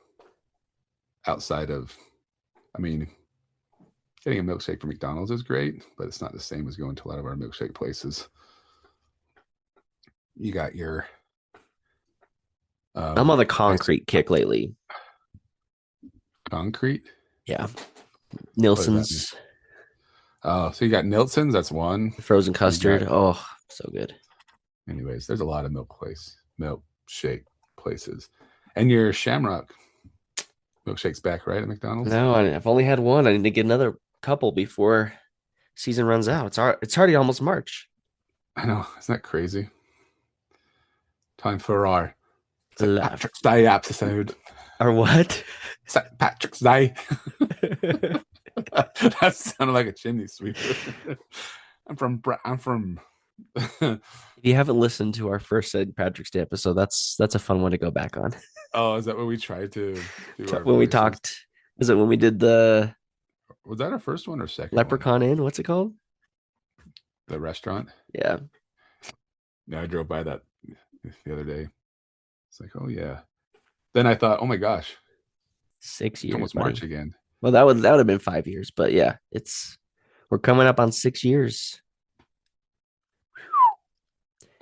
outside of, I mean, getting a milkshake from McDonald's is great, but it's not the same as going to a lot of our milkshake places. You got your I'm on the ice concrete kick lately. concrete. Yeah, What does that mean? Nilson's Oh, so you got Nilsson's. That's one. frozen You got, custard. Oh, so good. anyways. There's a lot of milkshake places, and your Shamrock milkshake's back right at McDonald's. No, I've only had one. I need to get another couple before season runs out. It's already almost March. I know, isn't that crazy? Time for our St. Left Patrick's Day episode. or what? St. Patrick's Day. That sounded like a chimney sweeper. I'm from. If you haven't listened to our first St. Patrick's Day episode, that's a fun one to go back on. Oh, is that what we tried to do our When we voices? talked, is it when we did the Was that our first one or second one? Leprechaun Inn? What's it called? The restaurant. Yeah, Yeah, I drove by that the other day. It's like, oh yeah. Then I thought, oh my gosh, 6 years, it's almost March buddy. again. Well, that would have been 5 years, but yeah, it's we're coming up on 6 years.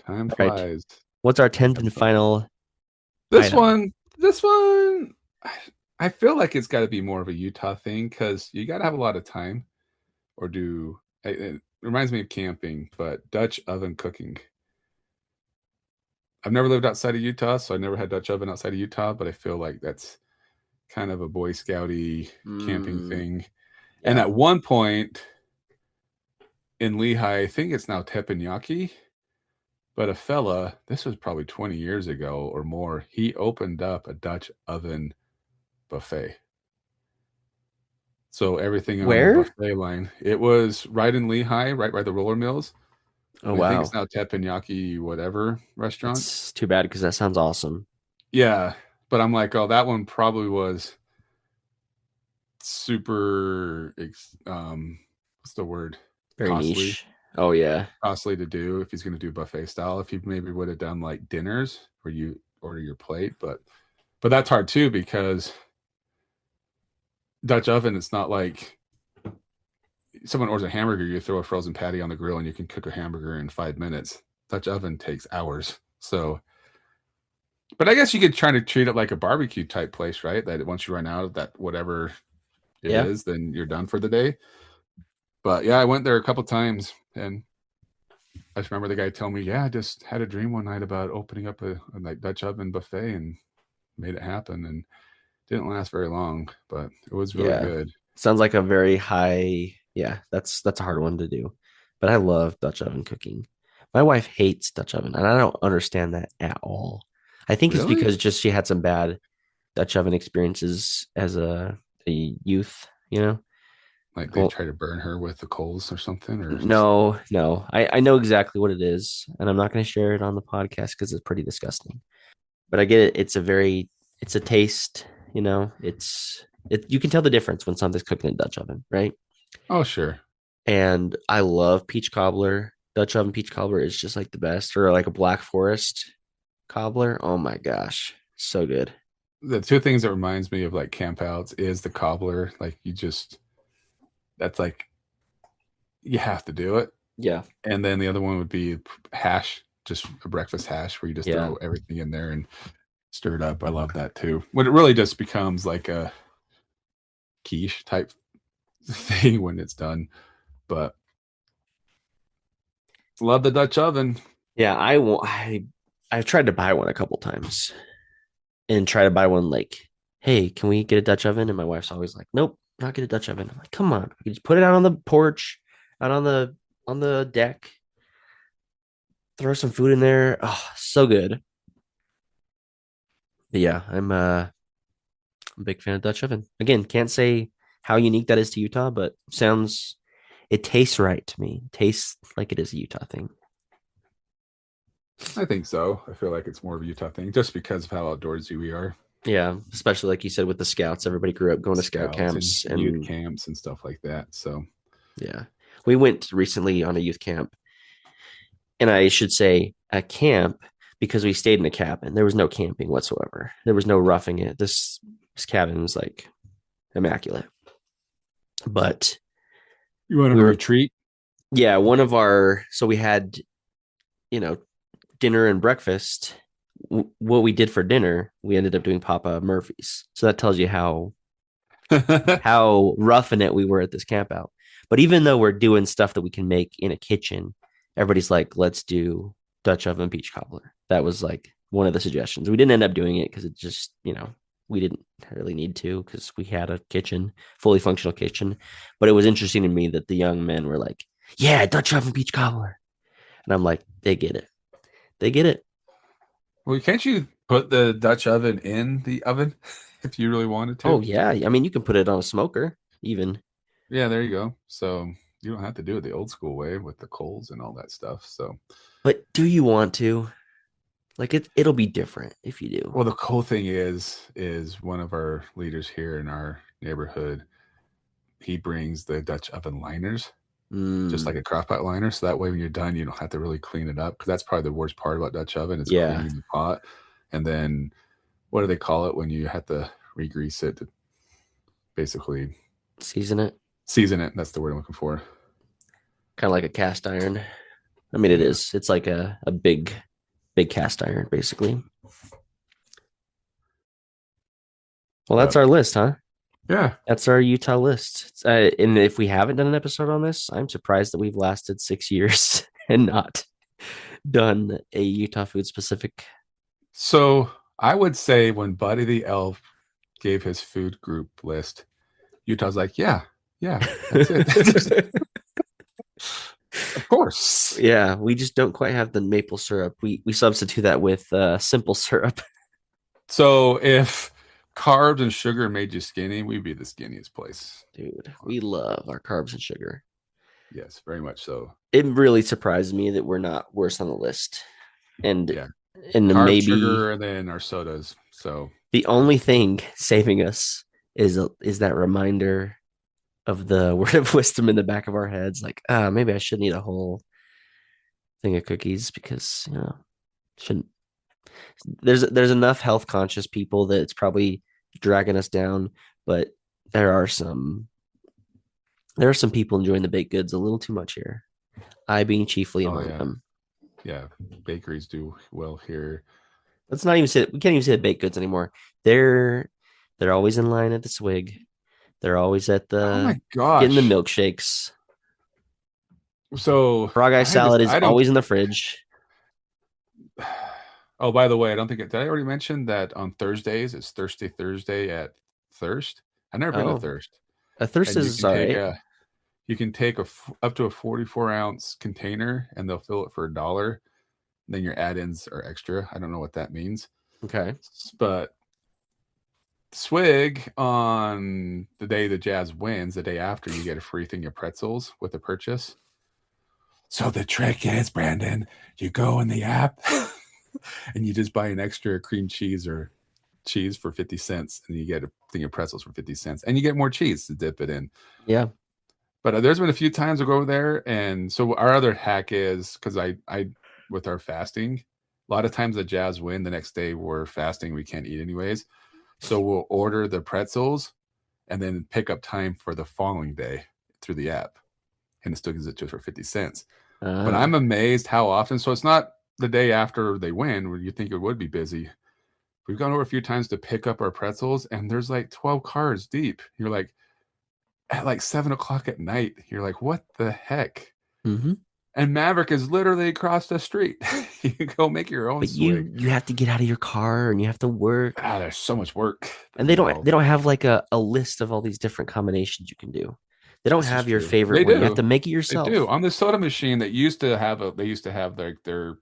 Time All right, flies. what's our tenth and final This item? one, this one, I feel like it's got to be more of a Utah thing because you got to have a lot of time or do. It reminds me of camping, but Dutch oven cooking. I've never lived outside of Utah, so I never had Dutch oven outside of Utah, but I feel like that's kind of a Boy Scouty camping Mm, thing. And yeah. at one point in Lehigh, I think it's now teppanyaki, but a fella, this was probably 20 years ago or more, he opened up a Dutch oven buffet. So everything on the Where? buffet line, it was right in Lehigh, right by the roller mills. Oh And I think it's wow, now teppanyaki whatever restaurant. that's too bad because that sounds awesome. Yeah, but I'm like, oh, that one probably was super what's the word, Very costly niche. Oh yeah, costly to do if he's going to do buffet style. If he maybe would have done like dinners where you order your plate, but that's hard too because Dutch oven, it's not like someone orders a hamburger, you throw a frozen patty on the grill and you can cook a hamburger in 5 minutes. Dutch oven takes hours. So, but I guess you could try to treat it like a barbecue type place, right? That once you run out of that whatever it yeah, is, then you're done for the day. But yeah, I went there a couple times, and I just remember the guy telling me, "Yeah, I just had a dream one night about opening up a like Dutch oven buffet and made it happen." And didn't last very long, but it was really yeah. good. Sounds like a very high. Yeah, that's a hard one to do. But I love Dutch oven cooking. My wife hates Dutch oven, and I don't understand that at all. I think it's Really? because just she had some bad Dutch oven experiences as a youth, you know? Like they Well, try to burn her with the coals or something, or no, no. I know exactly what it is, and I'm not going to share it on the podcast because it's pretty disgusting. But I get it. It's a taste. You can tell the difference when something's cooked in a Dutch oven, right? oh sure. And I love peach cobbler. Dutch oven peach cobbler is just like the best, or like a Black Forest cobbler. Oh my gosh, so good. The two things that reminds me of like campouts is the cobbler. Like you just that's like you have to do it. Yeah, And then the other one would be hash, just a breakfast hash where you just yeah, throw everything in there and stir it up. I love that too. When it really just becomes like a quiche type thing when it's done. But love the Dutch oven. yeah. I've tried to buy one a couple times and try to buy one like, hey, can we get a Dutch oven? And my wife's always like, nope, not get a Dutch oven. I'm like, come on, you just put it out on the porch, out on the deck, throw some food in there. Oh, so good. But yeah, I'm a big fan of Dutch oven. Again, can't say how unique that is to Utah, but it tastes right to me. It tastes like it is a Utah thing. I think so. I feel like it's more of a Utah thing just because of how outdoorsy we are. Yeah, especially like you said with the scouts, everybody grew up going to scout Scouts and camps, youth and camps and stuff like that. So yeah, we went recently on a youth camp, and I should say a camp because we stayed in a cabin. There was no camping whatsoever. There was no roughing it. This cabin was like immaculate, but you went on we a were retreat? yeah one of our so we had you know dinner and breakfast. What we did for dinner, we ended up doing Papa Murphy's. So that tells you how rough in it we were at this camp out. But even though we're doing stuff that we can make in a kitchen, everybody's like, let's do Dutch oven peach cobbler. That was like one of the suggestions. We didn't end up doing it because it just, we didn't really need to because we had a kitchen, fully functional kitchen. But it was interesting to me that the young men were like, yeah, Dutch oven peach cobbler. And I'm like, they get it. They get it. Well, can't you put the Dutch oven in the oven if you really wanted Oh, to? yeah. I mean, you can put it on a smoker, even. Yeah, there you go. So you don't have to do it the old school way with the coals and all that stuff. So, But do you want to? Like it'll be different if you do. well, the cool thing is one of our leaders here in our neighborhood, he brings the Dutch oven liners, just like Mm, a crock pot liner. So that way, when you're done, you don't have to really clean it up because that's probably the worst part about Dutch oven is yeah. cleaning the pot. And then what do they call it when you have to re-grease it to basically Season it. season it? That's the word I'm looking for. Kind of like a cast iron. I mean, it Yeah. is. It's like a big cast iron, basically. Well, that's But our list, huh? yeah. That's our Utah list. And if we haven't done an episode on this, I'm surprised that we've lasted 6 years and not done a Utah food specific. So I would say when Buddy the Elf gave his food group list, Utah's like, yeah, yeah, that's it. Of course. Yeah, we just don't quite have the maple syrup. We substitute that with simple syrup. So if carbs and sugar made you skinny, we'd be the skinniest place. Dude, we love our carbs and sugar. Yes, very much so. It really surprised me that we're not worse on the list. And Yeah. and Carbs, maybe sugar, and then our sodas. So the only thing saving us is that reminder of the word of wisdom in the back of our heads, like, maybe I shouldn't eat a whole thing of cookies because shouldn't. There's enough health conscious people that it's probably dragging us down, but there are some there are some people enjoying the baked goods a little too much here. I being chiefly oh among yeah. them. Yeah. Bakeries do well here. Let's not even say we can't even say baked goods anymore. They're they're always in line at the swig. They're always at Oh the my getting the gosh. milkshakes. So Frog eye I had this salad is I don't always in the fridge. oh, by the way, I don't think did I already mention that on Thursdays it's Thirsty Thursday at Thirst? I've never been to Oh, Thirst. a thirst And is all right. you can take up to a 44-ounce container and they'll fill it for $1. Then your add-ins are extra. I don't know what that means. Okay. But Swig on the day the Jazz wins, the day after you get a free thing of pretzels with a purchase. So the trick is, Brandon, you go in the app and you just buy an extra cream cheese or cheese for 50 cents and you get a thing of pretzels for 50 cents and you get more cheese to dip it in. Yeah. But there's been a few times I go over there, and so our other hack is because with our fasting, a lot of times the Jazz win. The next day we're fasting, we can't eat anyways. So we'll order the pretzels and then pick up time for the following day through the app, and it still gives it to us for 50 cents. But Ah. I'm amazed how often. So it's not the day after they win where you think it would be busy. We've gone over a few times to pick up our pretzels, and there's like 12 cars deep. You're like, at like 7 o'clock at night. You're like, what the heck? Mm-hmm. And Maverick is literally across the street. You can go make your own But swig. you have to get out of your car and you have to work. Ah, there's so much work And involved. they don't have like a list of all these different combinations you can do. They don't This is have your true. favorite They one. You have to do. make it They yourself. do. On the soda machine that used to have they used to have their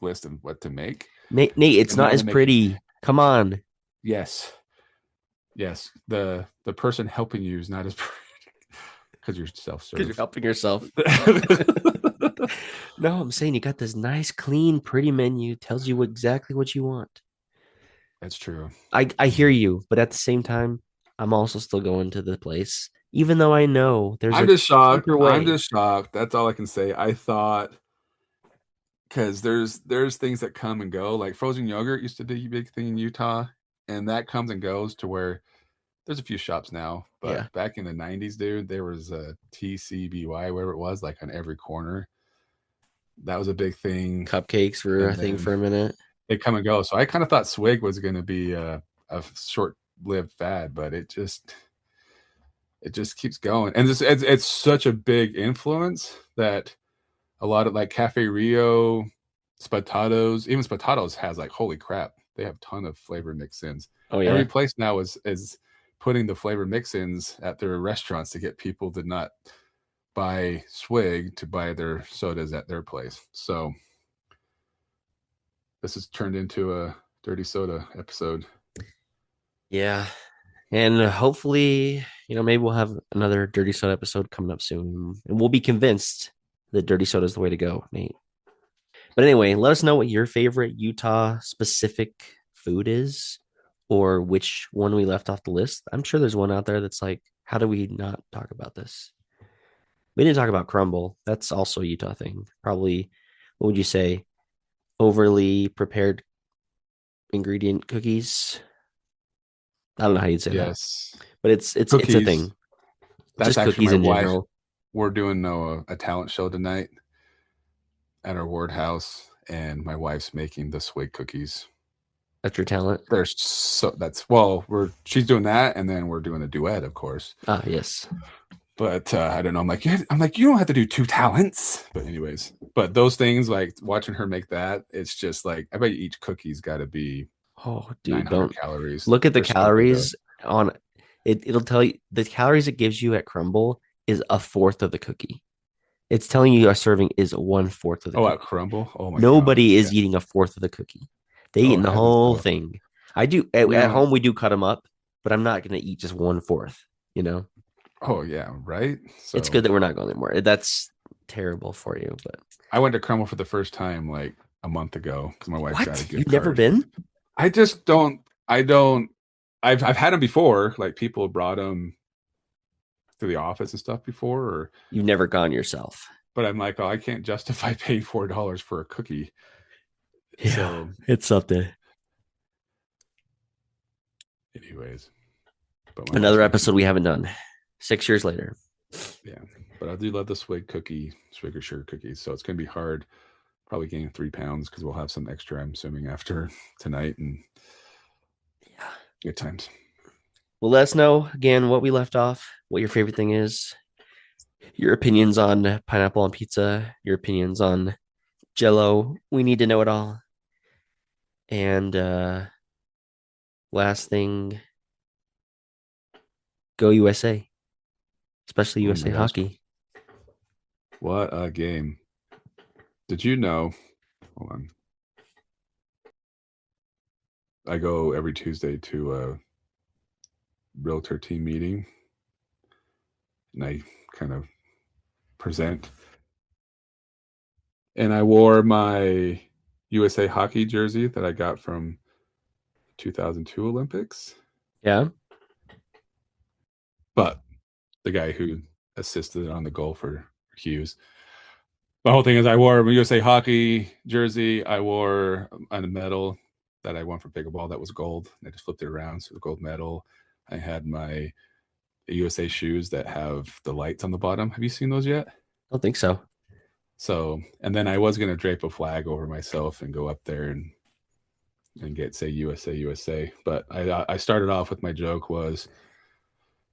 list of what to make. Nate, it's And not now as they make it. pretty. Come on. Yes. Yes. The person helping you is not as because you're Because you're self-serve. helping yourself. No, I'm saying you got this nice, clean, pretty menu, tells you exactly what you want. That's true. I hear you, but at the same time, I'm also still going to the place, even though I know there's I'm a just shocked. cheaper I'm way. just shocked. That's all I can say. I thought because there's things that come and go. Like frozen yogurt used to be a big thing in Utah, and that comes and goes to where there's a few shops now. Yeah. But back in the '90s, dude, there was a TCBY, wherever it was, like on every corner. That was a big thing, Cupcakes were a and thing then for a minute. they come and go. So I kind of thought Swig was going to be a short-lived fad, but it just keeps going, and it's such a big influence that a lot of like Cafe Rio, Spatatos, even Spatatos has like holy crap, they have a ton of flavor mix-ins. Oh Every yeah. place now is putting the flavor mix-ins at their restaurants to get people to not buy Swig to buy their sodas at their place. So this has turned into a dirty soda episode. Yeah. And hopefully, maybe we'll have another Dirty Soda episode coming up soon. And we'll be convinced that Dirty Soda is the way to go, Nate. But anyway, let us know what your favorite Utah specific food is or which one we left off the list. I'm sure there's one out there that's like, how do we not talk about this? We didn't talk about crumble. That's also a Utah thing. Probably, what would you say? Overly prepared ingredient cookies. I don't know how you'd say that, Yes, but it's a cookies. thing. That's Just actually cookies my in wife. general. We're doing a talent show tonight at our ward house, and my wife's making the Swig cookies. That's your talent. There's so that's well, she's doing that, and then we're doing a duet, of course. Ah, yes. But I don't know. I'm like, you don't have to do two talents. But anyways, but those things like watching her make that, it's just like I bet you each cookie's got to be Oh, dude, 900 don't calories. look at the They're so good though. calories on it. It'll tell you the calories it gives you at crumble is a fourth of the cookie. It's telling you a serving is one fourth of the Oh, at cookie. crumble. Oh my god. Nobody Yeah. is eating a fourth of the cookie. They Oh eating the heavens whole no. thing. I do We at don't. home. We do cut them up, but I'm not going to eat just one fourth. You know, Oh yeah, right. it's So good that we're not going anymore. That's terrible for you. But I went to crumble for the first time like a month ago because my wife got a what? gift You've never card. been? I just don't. I don't. I've had them before. Like people brought them to the office and stuff before, or You've never gone yourself. but I'm like, oh, I can't justify paying $4 for a cookie. Yeah, So, it's something. anyways, but my Another wife's making episode we them. haven't done. 6 years later. Yeah, but I do love the Swig or sugar cookies. So it's gonna be hard. Probably gain 3 pounds because we'll have some extra. I'm assuming after tonight and Yeah. good times. Well, let us know again what we left off, what your favorite thing is, your opinions on pineapple on pizza, your opinions on Jello. We need to know it all. And last thing, go USA, especially Oh my USA gosh, hockey. what a game! Did you know? Hold on. I go every Tuesday to realtor team meeting, and I kind of present. And I wore my USA hockey jersey that I got from 2002 Olympics. Yeah. But the guy who assisted on the goal for Hughes, my whole thing is I wore a USA hockey jersey. I wore a medal that I won for pickleball that was gold. I just flipped it around, so the gold medal. I had my USA shoes that have the lights on the bottom. Have you seen those yet? I don't think so. So, and then I was gonna drape a flag over myself and go up there and get say USA USA. But I started off with my joke was,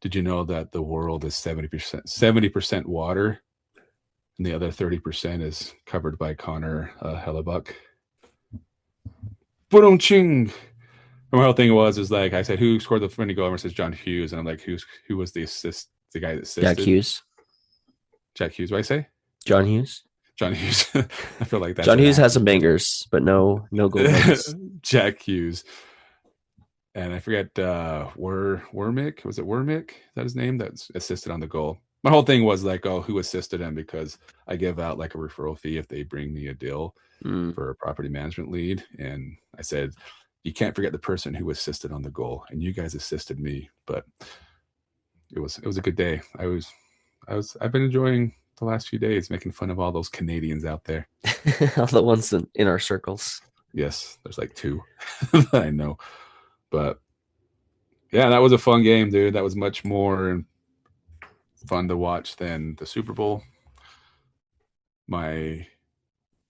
did you know that the world is 70% water, and the other 30% is covered by Connor Hellebuck? Boom ching. My whole thing was is like I said, who scored the winning goal? And it says John Hughes, and I'm like, who was the guy that Jack assisted? Hughes. Jack Hughes. What I say? John Hughes. John Hughes. I feel like that's John an Hughes has actor. some bangers, but no gold medals. Jack Hughes. And I forget Wormick. Was it Wormick? Is that his name? That assisted on the goal. My whole thing was like, oh, who assisted him? Because I give out like a referral fee if they bring me a deal Mm. for a property management lead. And I said, you can't forget the person who assisted on the goal. And you guys assisted me. But it was a good day. I've been enjoying the last few days making fun of all those Canadians out there. All the ones in our circles. Yes, there's like two that I know. But yeah, that was a fun game, dude. That was much more fun to watch than the Super Bowl. My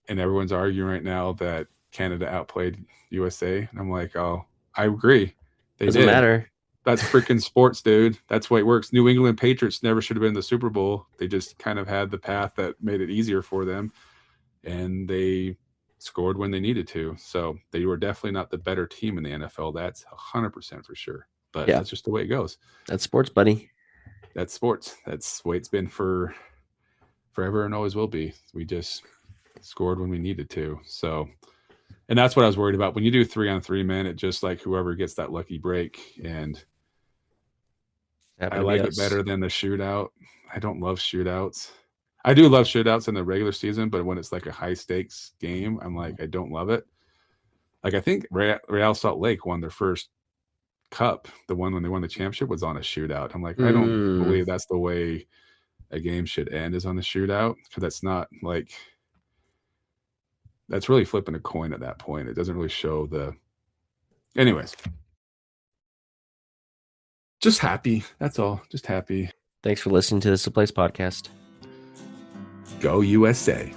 and everyone's arguing right now that Canada outplayed USA. And I'm like, oh, I agree. They Doesn't did. matter. That's freaking sports, dude. That's why it works. New England Patriots never should have been in the Super Bowl. They just kind of had the path that made it easier for them, and they scored when they needed to. So they were definitely not the better team in the NFL. That's 100% for sure. But Yeah, that's just the way it goes. that's sports, buddy. That's sports. That's the way it's been for forever and always will be. We just scored when we needed to. So, and that's what I was worried about. When you do 3-on-3, man, it just like whoever gets that lucky break. And I Happened to be like it us. better than the shootout. I don't love shootouts. I do love shootouts in the regular season, but when it's like a high stakes game, I'm like, I don't love it. Like I think Real Salt Lake won their first cup. The one when they won the championship was on a shootout. I'm like, I don't Mm. believe that's the way a game should end is on a shootout, because that's not like that's really flipping a coin at that point. It doesn't really show the. Anyways, just happy. That's all. Just happy. Thanks for listening to the Place podcast. Go USA.